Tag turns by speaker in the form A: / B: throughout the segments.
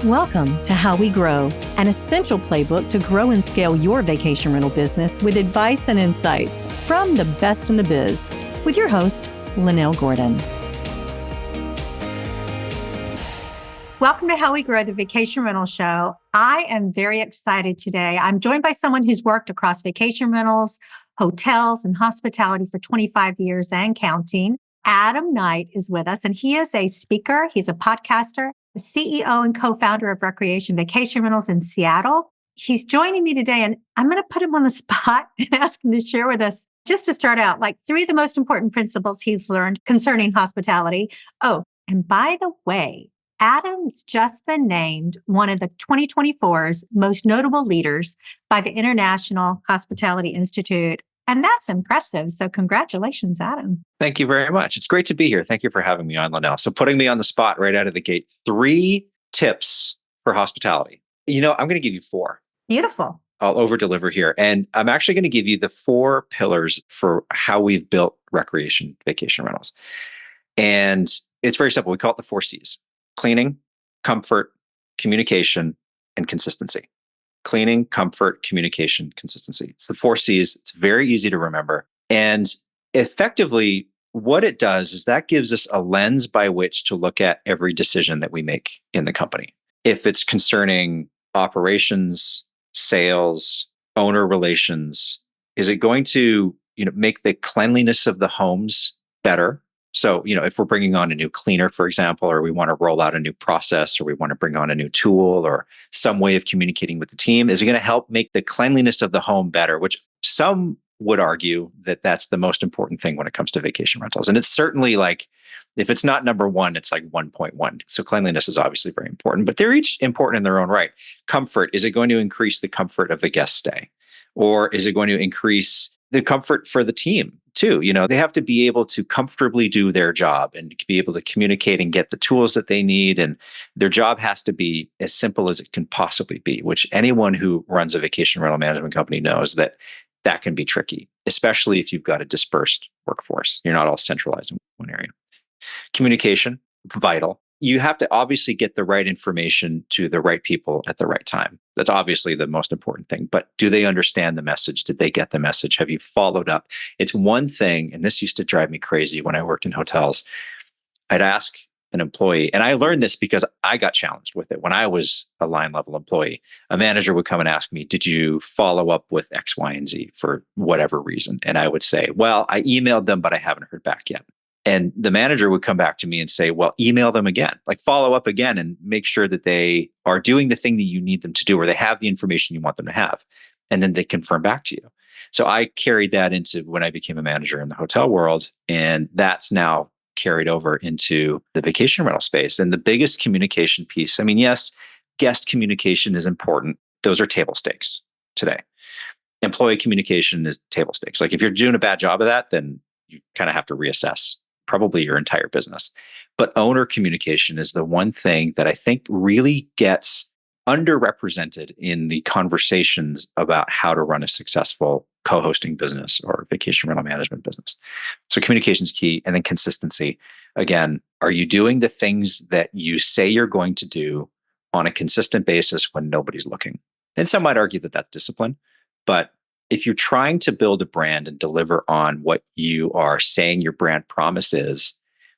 A: Welcome to How We Grow, an essential playbook to grow and scale your vacation rental business with advice and insights from the best in the biz, with your host, Lynell Gordon. Welcome to How We Grow, the Vacation Rental Show. I am very excited today. I'm joined by someone who's worked across vacation rentals, hotels, and hospitality for 25 years and counting. Adam Knight is with us, and he is a speaker. He's a podcaster, the CEO and co-founder of Recreation Vacation Rentals in Seattle. He's joining me today, and I'm going to put him on the spot and ask him to share with us, just to start out, like 3 of the most important principles he's learned concerning hospitality. Oh, and by the way, Adam's just been named one of the 2024's most notable leaders by the International Hospitality Institute. And that's impressive. So congratulations, Adam.
B: Thank you very much. It's great to be here. Thank you for having me on, Lynell. So putting me on the spot right out of the gate, 3 tips for hospitality. I'm going to give you 4.
A: Beautiful.
B: I'll over-deliver here. And I'm actually going to give you the 4 pillars for how we've built recreation vacation rentals. And it's very simple. We call it the 4 C's: cleaning, comfort, communication, and consistency. Cleaning, comfort, communication, consistency. It's the 4 C's. It's very easy to remember. And effectively, what it does is that gives us a lens by which to look at every decision that we make in the company. If it's concerning operations, sales, owner relations, is it going to, make the cleanliness of the homes better? So, if we're bringing on a new cleaner, for example, or we want to roll out a new process, or we want to bring on a new tool or some way of communicating with the team, is it going to help make the cleanliness of the home better? Which some would argue that that's the most important thing when it comes to vacation rentals. And it's certainly like, if it's not number 1, it's like 1.1. So cleanliness is obviously very important, but they're each important in their own right. Comfort, is it going to increase the comfort of the guest stay? Or is it going to increase the comfort for the team too? They have to be able to comfortably do their job and be able to communicate and get the tools that they need. And their job has to be as simple as it can possibly be, which anyone who runs a vacation rental management company knows that that can be tricky, especially if you've got a dispersed workforce. You're not all centralized in one area. Communication, vital. You have to obviously get the right information to the right people at the right time. That's obviously the most important thing. But do they understand the message? Did they get the message? Have you followed up? It's one thing, and this used to drive me crazy when I worked in hotels. I'd ask an employee, and I learned this because I got challenged with it when I was a line level employee. A manager would come and ask me, did you follow up with X, Y, and Z for whatever reason? And I would say, well, I emailed them, but I haven't heard back yet. And the manager would come back to me and say, well, email them again, like follow up again and make sure that they are doing the thing that you need them to do, or they have the information you want them to have. And then they confirm back to you. So I carried that into when I became a manager in the hotel world. And that's now carried over into the vacation rental space. And the biggest communication piece, yes, guest communication is important. Those are table stakes today. Employee communication is table stakes. Like if you're doing a bad job of that, then you kind of have to reassess probably your entire business. But owner communication is the one thing that I think really gets underrepresented in the conversations about how to run a successful co-hosting business or vacation rental management business. So communication is key. And then consistency. Again, are you doing the things that you say you're going to do on a consistent basis when nobody's looking? And some might argue that that's discipline, but if you're trying to build a brand and deliver on what you are saying your brand promise is,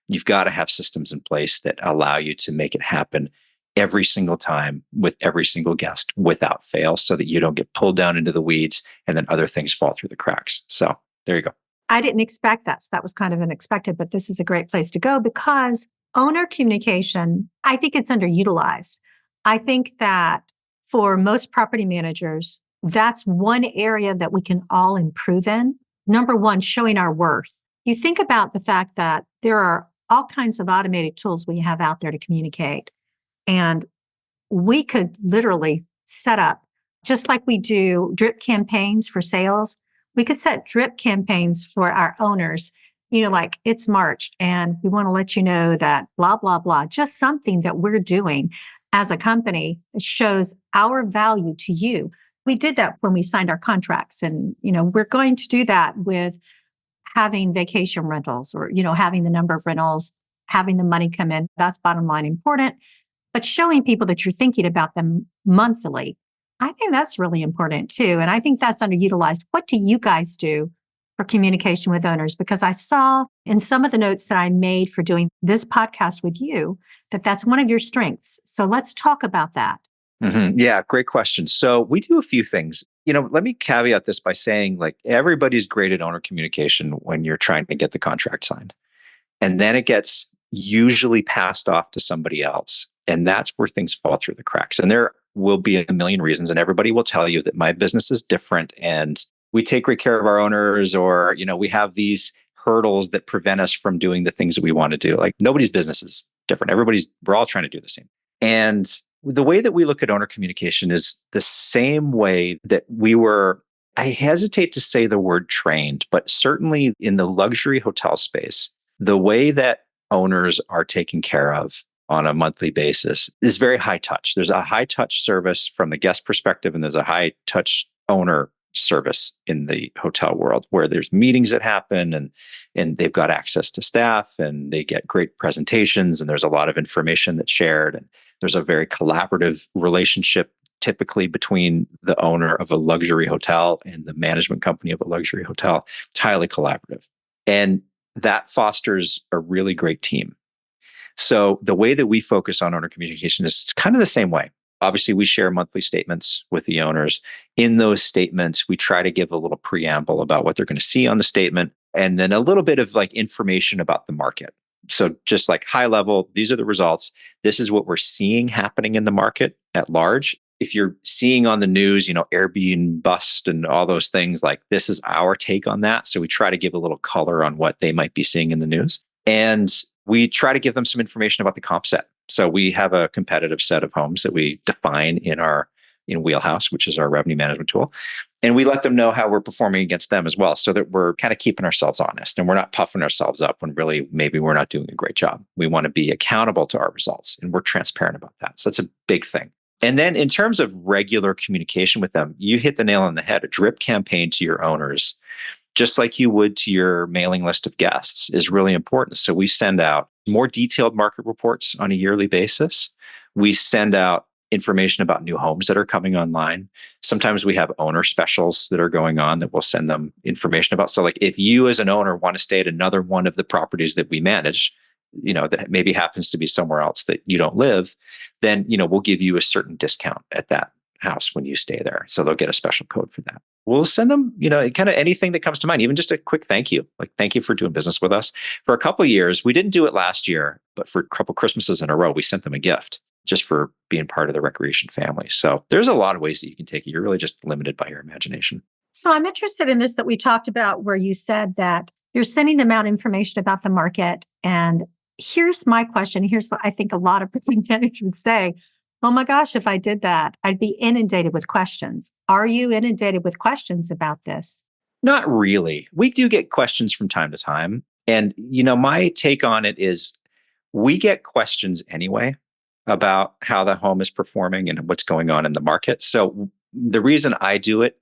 B: you've got to have systems in place that allow you to make it happen every single time with every single guest without fail, so that you don't get pulled down into the weeds and then other things fall through the cracks. So there you go.
A: I didn't expect that. So that was kind of unexpected, but this is a great place to go because owner communication, I think it's underutilized. I think that for most property managers, that's one area that we can all improve in. Number 1, showing our worth. You think about the fact that there are all kinds of automated tools we have out there to communicate. And we could literally set up, just like we do drip campaigns for sales, we could set drip campaigns for our owners, like it's March and we want to let you know that blah, blah, blah, just something that we're doing as a company that shows our value to you. We did that when we signed our contracts. And, we're going to do that with having vacation rentals or, having the number of rentals, having the money come in. That's bottom line important. but showing people that you're thinking about them monthly. I think that's really important too. And I think that's underutilized. What do you guys do for communication with owners? Because I saw in some of the notes that I made for doing this podcast with you that that's one of your strengths. So let's talk about that.
B: Yeah, great question. So we do a few things. Let me caveat this by saying like everybody's great at owner communication when you're trying to get the contract signed. And then it gets usually passed off to somebody else. And that's where things fall through the cracks. And there will be a million reasons. And everybody will tell you that my business is different and we take great care of our owners, or, we have these hurdles that prevent us from doing the things that we want to do. Like nobody's business is different. We're all trying to do the same. And the way that we look at owner communication is the same way that we were, I hesitate to say the word trained, but certainly in the luxury hotel space, the way that owners are taken care of on a monthly basis is very high touch. There's a high touch service from the guest perspective, and there's a high touch owner service in the hotel world where there's meetings that happen and they've got access to staff and they get great presentations and there's a lot of information that's shared. And there's a very collaborative relationship typically between the owner of a luxury hotel and the management company of a luxury hotel. It's highly collaborative. And that fosters a really great team. So the way that we focus on owner communication is kind of the same way. Obviously, we share monthly statements with the owners. In those statements, we try to give a little preamble about what they're going to see on the statement, and then a little bit of like information about the market. So just like high level, these are the results. This is what we're seeing happening in the market at large. If you're seeing on the news, Airbnb bust and all those things, like this is our take on that. So we try to give a little color on what they might be seeing in the news. And we try to give them some information about the comp set. So we have a competitive set of homes that we define in Wheelhouse, which is our revenue management tool. And we let them know how we're performing against them as well, so that we're kind of keeping ourselves honest and we're not puffing ourselves up when really maybe we're not doing a great job. We want to be accountable to our results and we're transparent about that. So that's a big thing. And then in terms of regular communication with them, you hit the nail on the head. A drip campaign to your owners, just like you would to your mailing list of guests, is really important. So we send out more detailed market reports on a yearly basis. We send out information about new homes that are coming online. Sometimes we have owner specials that are going on that we'll send them information about. So like if you as an owner want to stay at another one of the properties that we manage, that maybe happens to be somewhere else that you don't live, then, we'll give you a certain discount at that house when you stay there. So they'll get a special code for that. We'll send them, kind of anything that comes to mind, even just a quick thank you. Like, thank you for doing business with us. For a couple of years, we didn't do it last year, but for a couple Christmases in a row, we sent them a gift just for being part of the recreation family. So there's a lot of ways that you can take it. You're really just limited by your imagination.
A: So I'm interested in this that we talked about where you said that you're sending them out information about the market. And here's my question. Here's what I think a lot of property managers would say. Oh my gosh, if I did that, I'd be inundated with questions. Are you inundated with questions about this?
B: Not really. We do get questions from time to time. And, my take on it is we get questions anyway about how the home is performing and what's going on in the market. So the reason I do it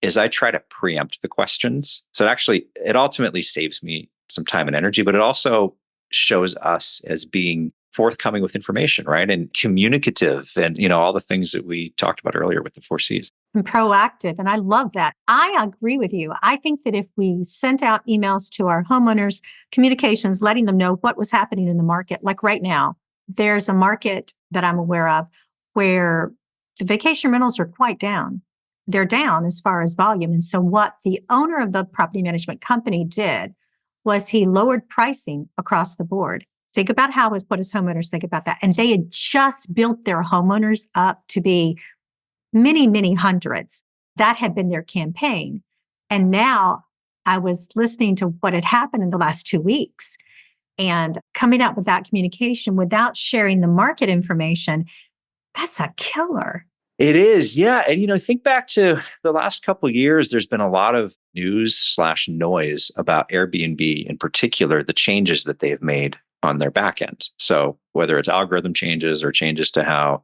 B: is I try to preempt the questions. So it ultimately saves me some time and energy, but it also shows us as being forthcoming with information, right? And communicative and, all the things that we talked about earlier with the 4 C's.
A: And proactive. And I love that. I agree with you. I think that if we sent out emails to our homeowners, communications, letting them know what was happening in the market, like right now, there's a market that I'm aware of where the vacation rentals are quite down. They're down as far as volume. And so what the owner of the property management company did was he lowered pricing across the board. Think about what his homeowners think about that. And they had just built their homeowners up to be many, many hundreds. That had been their campaign. And now I was listening to what had happened in the last 2 weeks and coming out with that communication without sharing the market information. That's a killer.
B: It is. Yeah. And, think back to the last couple of years, there's been a lot of news/noise about Airbnb, in particular, the changes that they've made on their back end. So whether it's algorithm changes or changes to how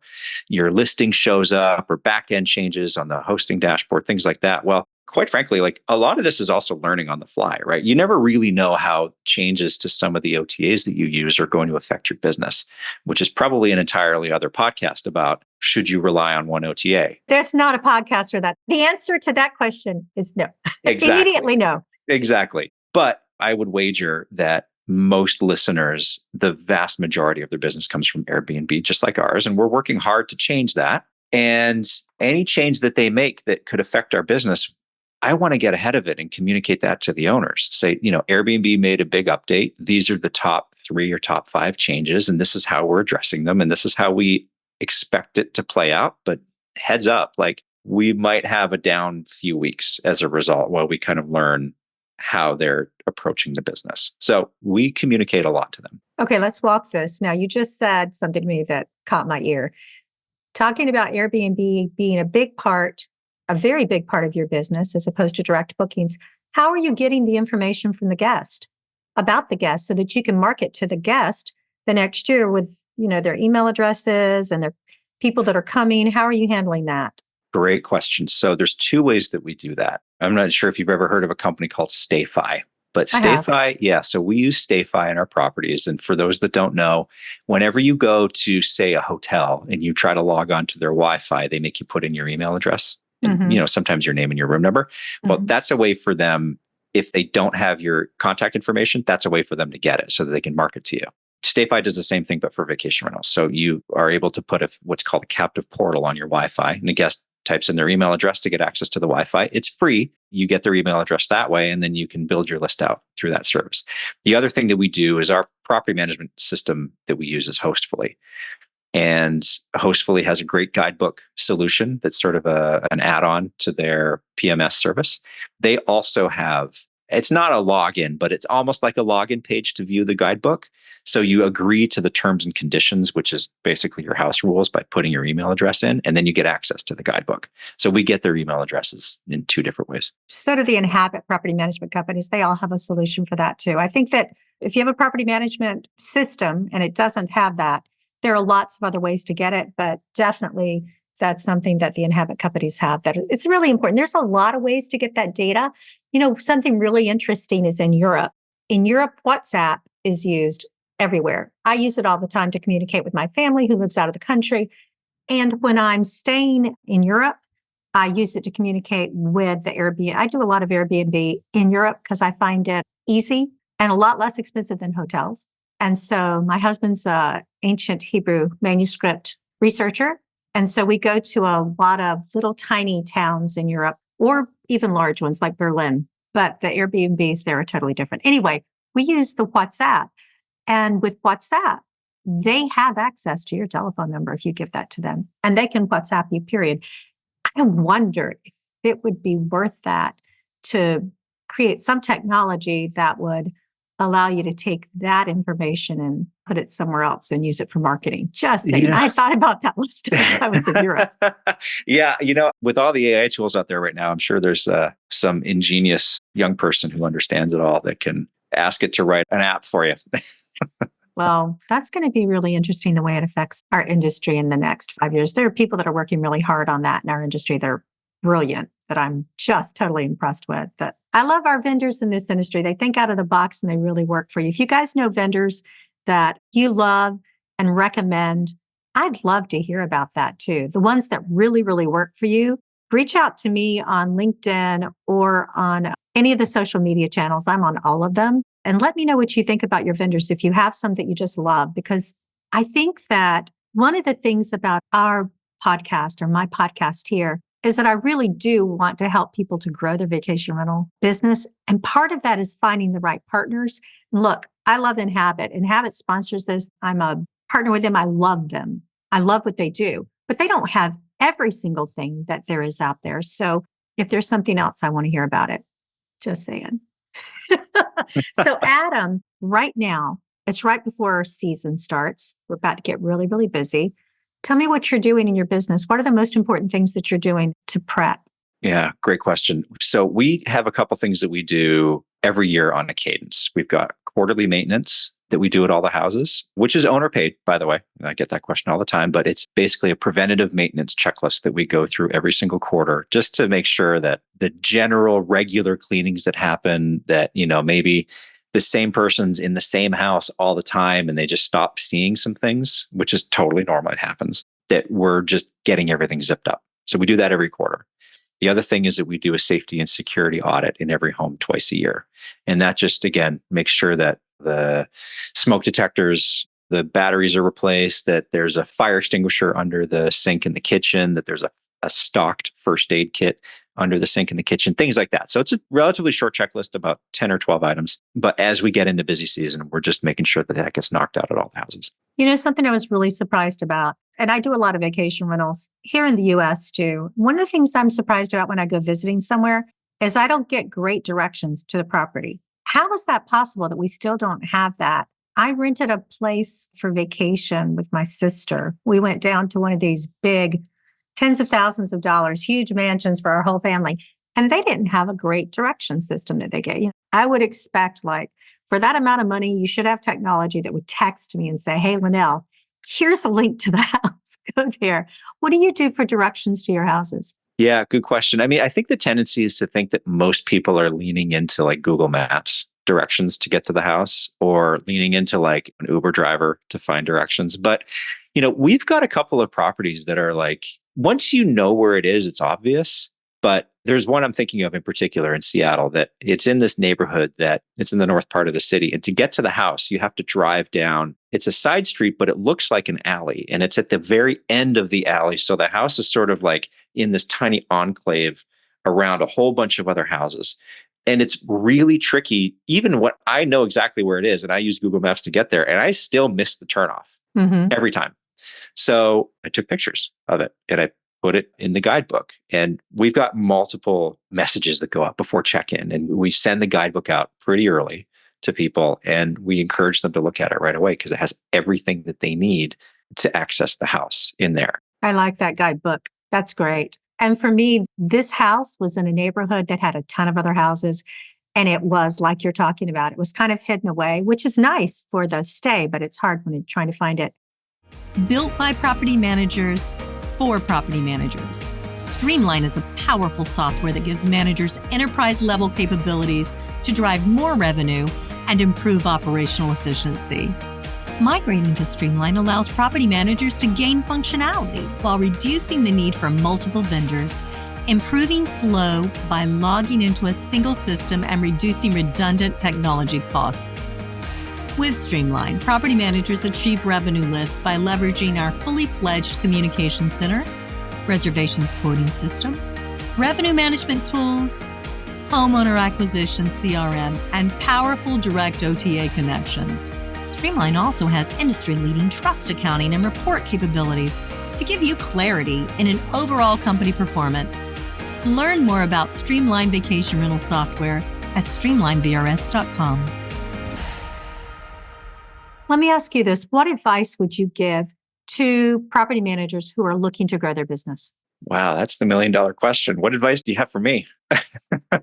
B: your listing shows up or back end changes on the hosting dashboard, things like that. Well, quite frankly, like a lot of this is also learning on the fly, right? You never really know how changes to some of the OTAs that you use are going to affect your business, which is probably an entirely other podcast about should you rely on one OTA?
A: There's not a podcast for that. The answer to that question is no.
B: Exactly.
A: Immediately no.
B: Exactly. But I would wager that most listeners, the vast majority of their business comes from Airbnb, just like ours. And we're working hard to change that. And any change that they make that could affect our business, I want to get ahead of it and communicate that to the owners. Say, Airbnb made a big update. These are the top 3 or top 5 changes, and this is how we're addressing them. And this is how we expect it to play out. But heads up, like we might have a down few weeks as a result while we kind of learn how they're approaching the business. So we communicate a lot to them.
A: Okay, let's walk this. Now, you just said something to me that caught my ear. Talking about Airbnb being a very big part of your business as opposed to direct bookings. How are you getting the information from the guest about the guest so that you can market to the guest the next year with, their email addresses and their people that are coming? How are you handling that?
B: Great question. So there's 2 ways that we do that. I'm not sure if you've ever heard of a company called StayFi, but StayFi, yeah. So we use StayFi in our properties. And for those that don't know, whenever you go to, say, a hotel and you try to log on to their Wi-Fi, they make you put in your email address and, sometimes your name and your room number. Well, that's a way for them, if they don't have your contact information, that's a way for them to get it so that they can market to you. StayFi does the same thing, but for vacation rentals. So you are able to put what's called a captive portal on your Wi-Fi, and the guest types in their email address to get access to the Wi-Fi. It's free. You get their email address that way, and then you can build your list out through that service. The other thing that we do is our property management system that we use is Hostfully. And Hostfully has a great guidebook solution that's sort of an add-on to their PMS service. They also have, it's not a login, but it's almost like a login page to view the guidebook. So you agree to the terms and conditions, which is basically your house rules, by putting your email address in, and then you get access to the guidebook. So we get their email addresses in 2 different ways.
A: So do the Inhabit property management companies. They all have a solution for that too. I think that if you have a property management system and it doesn't have that, there are lots of other ways to get it, but definitely that's something that the Inhabit companies have that it's really important. There's a lot of ways to get that data. Something really interesting is in Europe. In Europe, WhatsApp is used everywhere. I use it all the time to communicate with my family who lives out of the country. And when I'm staying in Europe, I use it to communicate with the Airbnb. I do a lot of Airbnb in Europe because I find it easy and a lot less expensive than hotels. And so my husband's an ancient Hebrew manuscript researcher. And so we go to a lot of little tiny towns in Europe or even large ones like Berlin, but the Airbnbs there are totally different. Anyway, we use the WhatsApp. And with WhatsApp, they have access to your telephone number if you give that to them, and they can WhatsApp you, period. I wonder if it would be worth that to create some technology that would allow you to take that information and put it somewhere else and use it for marketing. Just saying.
B: Yeah.
A: I thought about that last time I was in Europe.
B: Yeah. With all the AI tools out there right now, I'm sure there's some ingenious young person who understands it all that can ask it to write an app for you.
A: Well, that's going to be really interesting the way it affects our industry in the next 5 years. There are people that are working really hard on that in our industry. They're brilliant that I'm just totally impressed with. But I love our vendors in this industry. They think out of the box and they really work for you. If you guys know vendors that you love and recommend, I'd love to hear about that too. The ones that really, really work for you, reach out to me on LinkedIn or on any of the social media channels. I'm on all of them. And let me know what you think about your vendors if you have some that you just love, because I think that one of the things about our podcast or my podcast here is that I really do want to help people to grow their vacation rental business. And part of that is finding the right partners. And look, I love Inhabit. Inhabit sponsors this. I'm a partner with them. I love them. I love what they do, but they don't have every single thing that there is out there. So if there's something else, I want to hear about it. Just saying. So Adam, right now, it's right before our season starts. We're about to get really, really busy. Tell me what you're doing in your business. What are the most important things that you're doing to prep?
B: Yeah, great question. So we have a couple things that we do every year on a cadence. We've got quarterly maintenance, that we do at all the houses, which is owner paid, by the way. And I get that question all the time, but it's basically a preventative maintenance checklist that we go through every single quarter just to make sure that the general regular cleanings that happen, that, maybe the same person's in the same house all the time and they just stop seeing some things, which is totally normal. It happens, that we're just getting everything zipped up. So we do that every quarter. The other thing is that we do a safety and security audit in every home twice a year. And that just, again, makes sure that the smoke detectors, the batteries are replaced, that there's a fire extinguisher under the sink in the kitchen, that there's a stocked first aid kit under the sink in the kitchen, things like that. So it's a relatively short checklist, about 10 or 12 items. But as we get into busy season, we're just making sure that gets knocked out at all the houses.
A: Something I was really surprised about, and I do a lot of vacation rentals here in the US too. One of the things I'm surprised about when I go visiting somewhere is I don't get great directions to the property. How is that possible that we still don't have that? I rented a place for vacation with my sister. We went down to one of these big, tens of thousands of dollars, huge mansions for our whole family. And they didn't have a great direction system that they gave. I would expect, like, for that amount of money, you should have technology that would text me and say, hey, Lynell, here's a link to the house. Go there. What do you do for directions to your houses?
B: Yeah, good question. I mean, I think the tendency is to think that most people are leaning into like Google Maps directions to get to the house, or leaning into like an Uber driver to find directions. But, we've got a couple of properties that are like, once you know where it is, it's obvious. But there's one I'm thinking of in particular in Seattle, that it's in this neighborhood that it's in the north part of the city. And to get to the house, you have to drive down. It's a side street, but it looks like an alley. And it's at the very end of the alley. So the house is sort of like in this tiny enclave around a whole bunch of other houses. And it's really tricky, even what I know exactly where it is. And I use Google Maps to get there. And I still miss the turnoff every time. So I took pictures of it and I put it in the guidebook. And we've got multiple messages that go out before check-in. And we send the guidebook out pretty early to people. And we encourage them to look at it right away because it has everything that they need to access the house in there.
A: I like that guidebook. That's great. And for me, this house was in a neighborhood that had a ton of other houses. And it was like you're talking about, it was kind of hidden away, which is nice for the stay, but it's hard when you're trying to find it.
C: Built by property managers for property managers. Streamline is a powerful software that gives managers enterprise-level capabilities to drive more revenue and improve operational efficiency. Migrating to Streamline allows property managers to gain functionality while reducing the need for multiple vendors, improving flow by logging into a single system and reducing redundant technology costs. With Streamline, property managers achieve revenue lifts by leveraging our fully fledged communication center, reservations quoting system, revenue management tools, homeowner acquisition CRM, and powerful direct OTA connections. Streamline also has industry-leading trust accounting and report capabilities to give you clarity in an overall company performance. Learn more about Streamline Vacation Rental Software at streamlinevrs.com.
A: Let me ask you this. What advice would you give to property managers who are looking to grow their business?
B: Wow, that's the $1 million question. What advice do you have for me?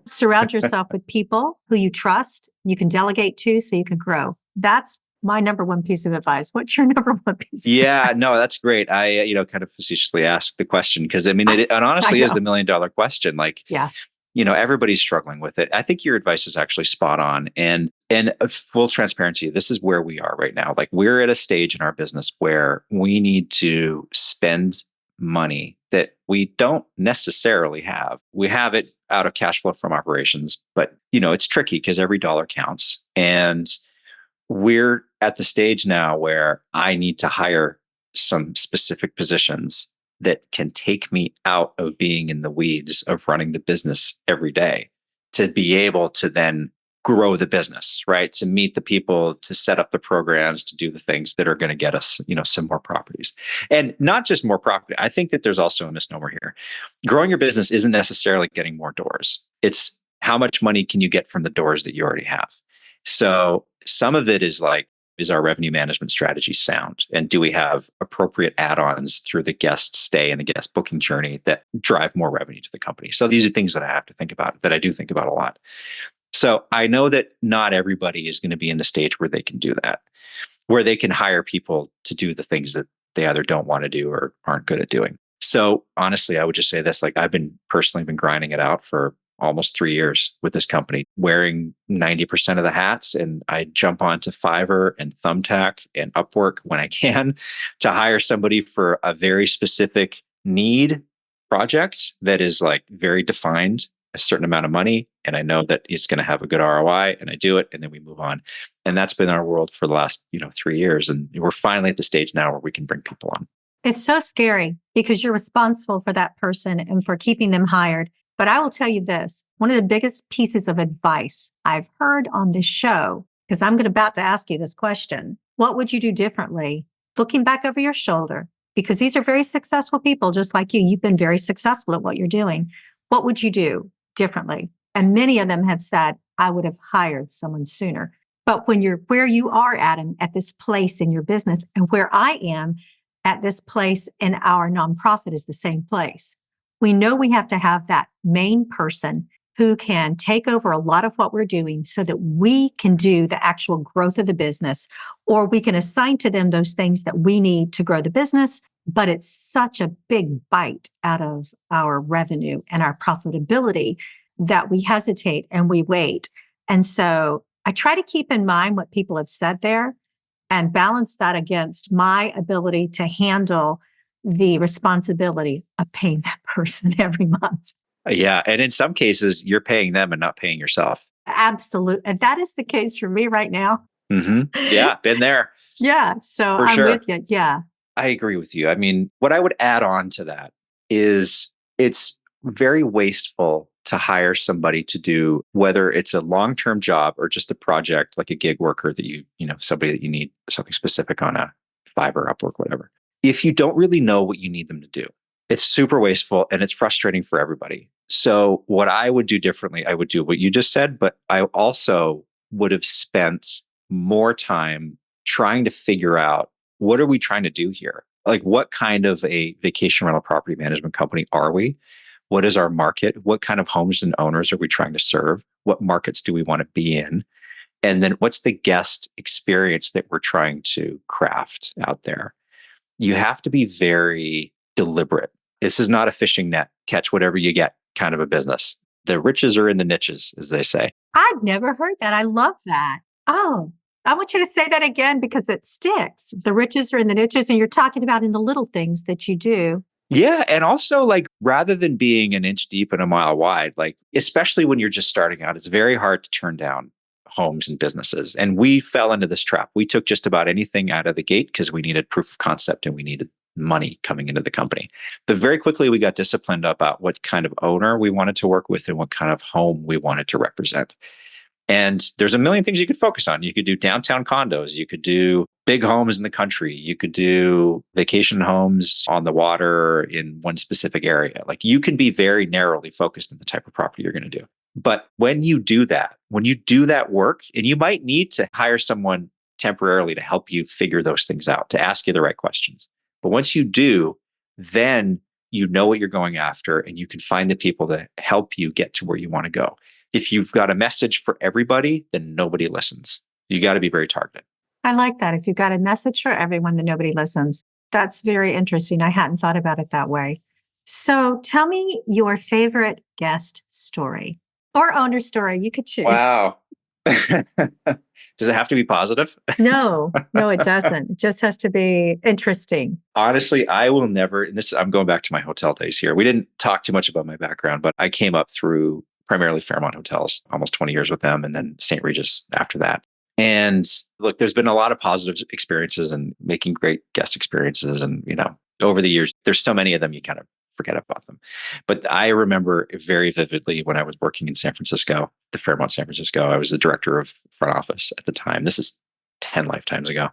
A: Surround yourself with people who you trust, you can delegate to so you can grow. That's my number one piece of advice. What's your number one piece of advice?
B: No, that's great. I, kind of facetiously asked the question because I mean, it honestly is the $1 million question. Like,
A: yeah.
B: Everybody's struggling with it. I think your advice is actually spot on. And full transparency, this is where we are right now. Like we're at a stage in our business where we need to spend money that we don't necessarily have. We have it out of cash flow from operations, but it's tricky because every dollar counts. And we're at the stage now where I need to hire some specific positions that can take me out of being in the weeds of running the business every day to be able to then grow the business, right? To meet the people, to set up the programs, to do the things that are going to get us, some more properties. And not just more property. I think that there's also a misnomer here. Growing your business isn't necessarily getting more doors. It's how much money can you get from the doors that you already have? So some of it is like, is our revenue management strategy sound? And do we have appropriate add-ons through the guest stay and the guest booking journey that drive more revenue to the company? So these are things that I have to think about, that I do think about a lot. So I know that not everybody is going to be in the stage where they can do that, where they can hire people to do the things that they either don't want to do or aren't good at doing. So honestly, I would just say this, like I've been personally been grinding it out for almost 3 years with this company, wearing 90% of the hats. And I jump onto Fiverr and Thumbtack and Upwork when I can to hire somebody for a very specific need project that is like very defined, a certain amount of money. And I know that it's going to have a good ROI, and I do it and then we move on. And that's been our world for the last, 3 years. And we're finally at the stage now where we can bring people on.
A: It's so scary because you're responsible for that person and for keeping them hired. But I will tell you this, one of the biggest pieces of advice I've heard on this show, because I'm about to ask you this question, what would you do differently? Looking back over your shoulder, because these are very successful people, just like you. You've been very successful at what you're doing. What would you do differently? And many of them have said, I would have hired someone sooner. But when you're where you are, Adam, at this place in your business, and where I am at this place in our nonprofit is the same place. We know we have to have that main person who can take over a lot of what we're doing so that we can do the actual growth of the business, or we can assign to them those things that we need to grow the business. But it's such a big bite out of our revenue and our profitability that we hesitate and we wait. And so I try to keep in mind what people have said there and balance that against my ability to handle the responsibility of paying that person every month.
B: Yeah. And in some cases, you're paying them and not paying yourself.
A: Absolutely. And that is the case for me right now.
B: Yeah. Been there.
A: Yeah. So
B: For
A: I'm
B: sure.
A: with you. Yeah.
B: I agree with you. I mean, what I would add on to that is it's very wasteful to hire somebody to do, whether it's a long-term job or just a project like a gig worker that somebody that you need something specific on a Fiverr, Upwork, whatever. If you don't really know what you need them to do, it's super wasteful and it's frustrating for everybody. So what I would do differently, I would do what you just said, but I also would have spent more time trying to figure out, what are we trying to do here? Like, what kind of a vacation rental property management company are we? What is our market? What kind of homes and owners are we trying to serve? What markets do we want to be in? And then what's the guest experience that we're trying to craft out there? You have to be very deliberate. This is not a fishing net, catch whatever you get kind of a business. The riches are in the niches, as they say.
A: I've never heard that. I love that. Oh, I want you to say that again because it sticks. The riches are in the niches, and you're talking about in the little things that you do.
B: Yeah. And also, like, rather than being an inch deep and a mile wide, like, especially when you're just starting out, it's very hard to turn down homes and businesses. And we fell into this trap. We took just about anything out of the gate because we needed proof of concept and we needed money coming into the company. But very quickly, we got disciplined about what kind of owner we wanted to work with and what kind of home we wanted to represent. And there's a million things you could focus on. You could do downtown condos. You could do big homes in the country. You could do vacation homes on the water in one specific area. Like, you can be very narrowly focused on the type of property you're going to do. But when you do that work, and you might need to hire someone temporarily to help you figure those things out, to ask you the right questions. But once you do, then you know what you're going after and you can find the people to help you get to where you want to go. If you've got a message for everybody, then nobody listens. You got to be very targeted.
A: I like that. If you've got a message for everyone, then nobody listens. That's very interesting. I hadn't thought about it that way. So tell me your favorite guest story or owner story. You could choose.
B: Wow. Does it have to be positive?
A: No, it doesn't. It just has to be interesting.
B: Honestly, I will never, and I'm going back to my hotel days here. We didn't talk too much about my background, but I came up through primarily Fairmont Hotels, almost 20 years with them, and then St. Regis after that. And look, there's been a lot of positive experiences and making great guest experiences. And, over the years, there's so many of them, you kind of forget about them. But I remember very vividly when I was working in San Francisco, the Fairmont San Francisco, I was the director of front office at the time. This is 10 lifetimes ago.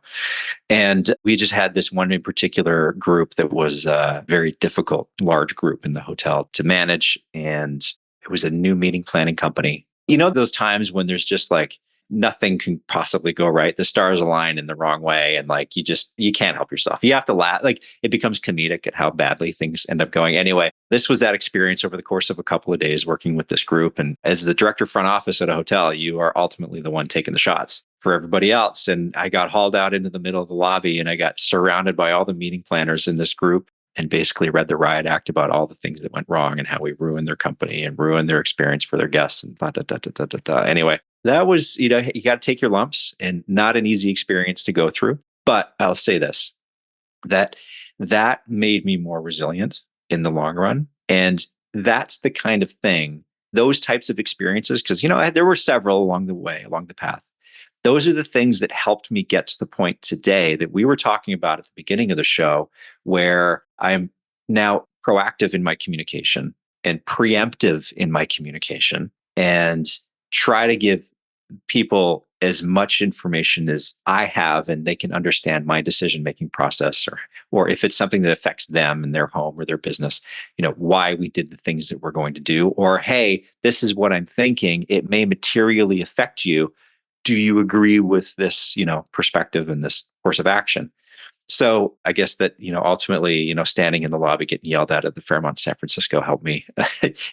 B: And we just had this one in particular group that was a very difficult, large group in the hotel to manage. And it was a new meeting planning company. Those times when there's just like, nothing can possibly go right. The stars align in the wrong way. And like, you can't help yourself. You have to laugh. Like it becomes comedic at how badly things end up going. Anyway, this was that experience over the course of a couple of days working with this group. And as the director of front office at a hotel, you are ultimately the one taking the shots for everybody else. And I got hauled out into the middle of the lobby and I got surrounded by all the meeting planners in this group and basically read the riot act about all the things that went wrong and how we ruined their company and ruined their experience for their guests and blah, blah, blah, blah, blah, blah. Anyway, that was, you got to take your lumps and not an easy experience to go through. But I'll say this, that made me more resilient in the long run. And that's the kind of thing, those types of experiences, because, there were several along the way, along the path. Those are the things that helped me get to the point today that we were talking about at the beginning of the show, where I'm now proactive in my communication and preemptive in my communication and try to give people as much information as I have and they can understand my decision-making process or if it's something that affects them and their home or their business, why we did the things that we're going to do, or, hey, this is what I'm thinking. It may materially affect you. Do you agree with this, perspective and this course of action? So I guess that, ultimately, standing in the lobby getting yelled at the Fairmont San Francisco helped me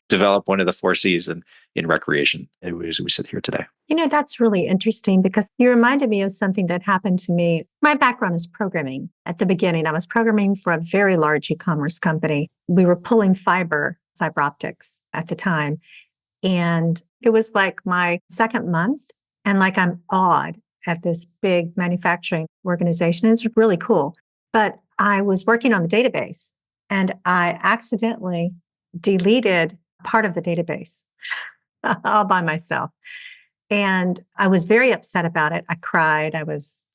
B: develop one of the 4 C's in recreation as we sit here today.
A: That's really interesting because you reminded me of something that happened to me. My background is programming. At the beginning, I was programming for a very large e-commerce company. We were pulling fiber optics at the time. And it was like my second month. And like I'm awed at this big manufacturing organization. It's really cool. But I was working on the database and I accidentally deleted part of the database all by myself. And I was very upset about it. I cried. I was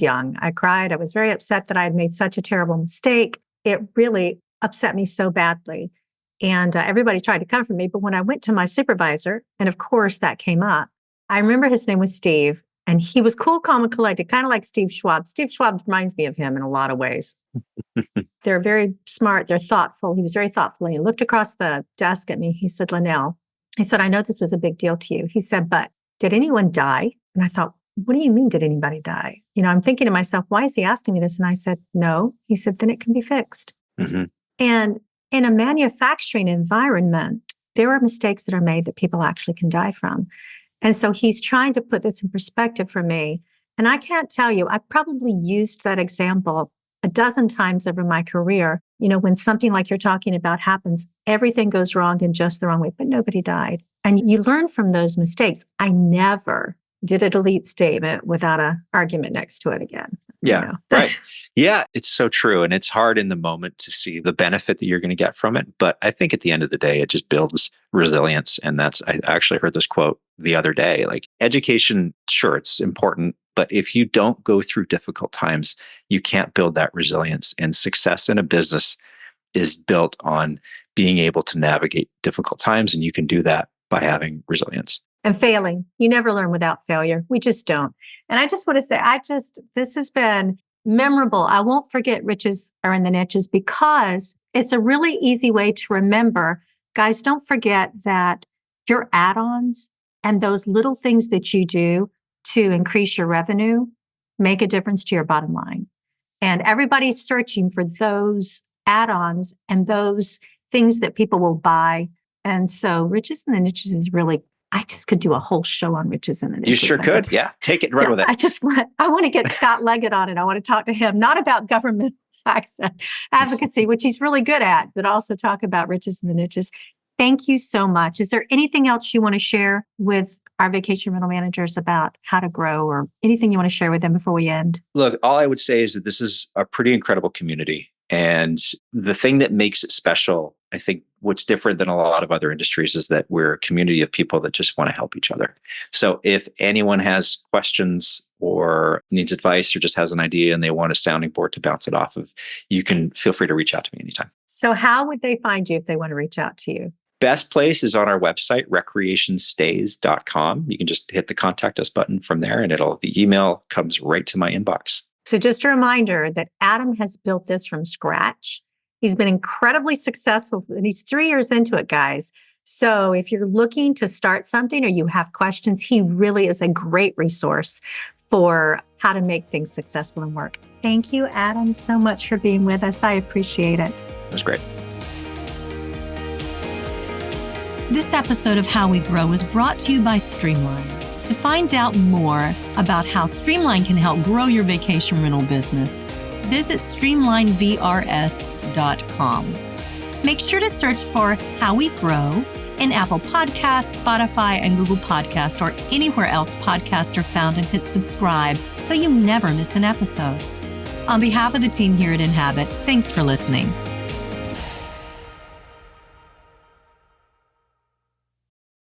A: young. I cried. I was very upset that I had made such a terrible mistake. It really upset me so badly. And everybody tried to comfort me. But when I went to my supervisor, and of course that came up, I remember his name was Steve, and he was cool, calm, and collected, kind of like Steve Schwab. Steve Schwab reminds me of him in a lot of ways. They're very smart. They're thoughtful. He was very thoughtful. He looked across the desk at me. He said, Lynell, he said, I know this was a big deal to you. He said, but did anyone die? And I thought, what do you mean, did anybody die? I'm thinking to myself, why is he asking me this? And I said, no. He said, then it can be fixed. Mm-hmm. And in a manufacturing environment, there are mistakes that are made that people actually can die from. And so he's trying to put this in perspective for me. And I can't tell you, I probably used that example a dozen times over my career. When something like you're talking about happens, everything goes wrong in just the wrong way, but nobody died. And you learn from those mistakes. I never did a delete statement without an argument next to it again.
B: Yeah, right. Yeah, it's so true. And it's hard in the moment to see the benefit that you're going to get from it. But I think at the end of the day, it just builds resilience. And I actually heard this quote the other day, like education, sure, it's important. But if you don't go through difficult times, you can't build that resilience. And success in a business is built on being able to navigate difficult times. And you can do that by having resilience.
A: And failing. You never learn without failure. We just don't. And I just want to say, this has been memorable. I won't forget Riches Are in the Niches because it's a really easy way to remember. Guys, don't forget that your add-ons and those little things that you do to increase your revenue make a difference to your bottom line. And everybody's searching for those add-ons and those things that people will buy. And so Riches in the Niches is really, I just could do a whole show on Riches in the Niches.
B: You sure could. Yeah. Take it and run with it.
A: I want to get Scott Leggett on it. I want to talk to him, not about government advocacy, which he's really good at, but also talk about Riches in the Niches. Thank you so much. Is there anything else you want to share with our vacation rental managers about how to grow or anything you want to share with them before we end?
B: Look, all I would say is that this is a pretty incredible community. And the thing that makes it special, I think what's different than a lot of other industries is that we're a community of people that just want to help each other. So if anyone has questions or needs advice or just has an idea and they want a sounding board to bounce it off of, you can feel free to reach out to me anytime.
A: So how would they find you if they want to reach out to you?
B: Best place is on our website, recreationstays.com. You can just hit the contact us button from there and the email comes right to my inbox.
A: So just a reminder that Adam has built this from scratch. He's been incredibly successful and he's 3 years into it, guys. So if you're looking to start something or you have questions, he really is a great resource for how to make things successful and work. Thank you, Adam, so much for being with us. I appreciate it.
B: It was great.
C: This episode of How We Grow was brought to you by Streamline. To find out more about how Streamline can help grow your vacation rental business, visit streamlinevrs.com. Make sure to search for How We Grow in Apple Podcasts, Spotify, and Google Podcasts, or anywhere else podcasts are found, and hit subscribe so you never miss an episode. On behalf of the team here at Inhabit, thanks for listening.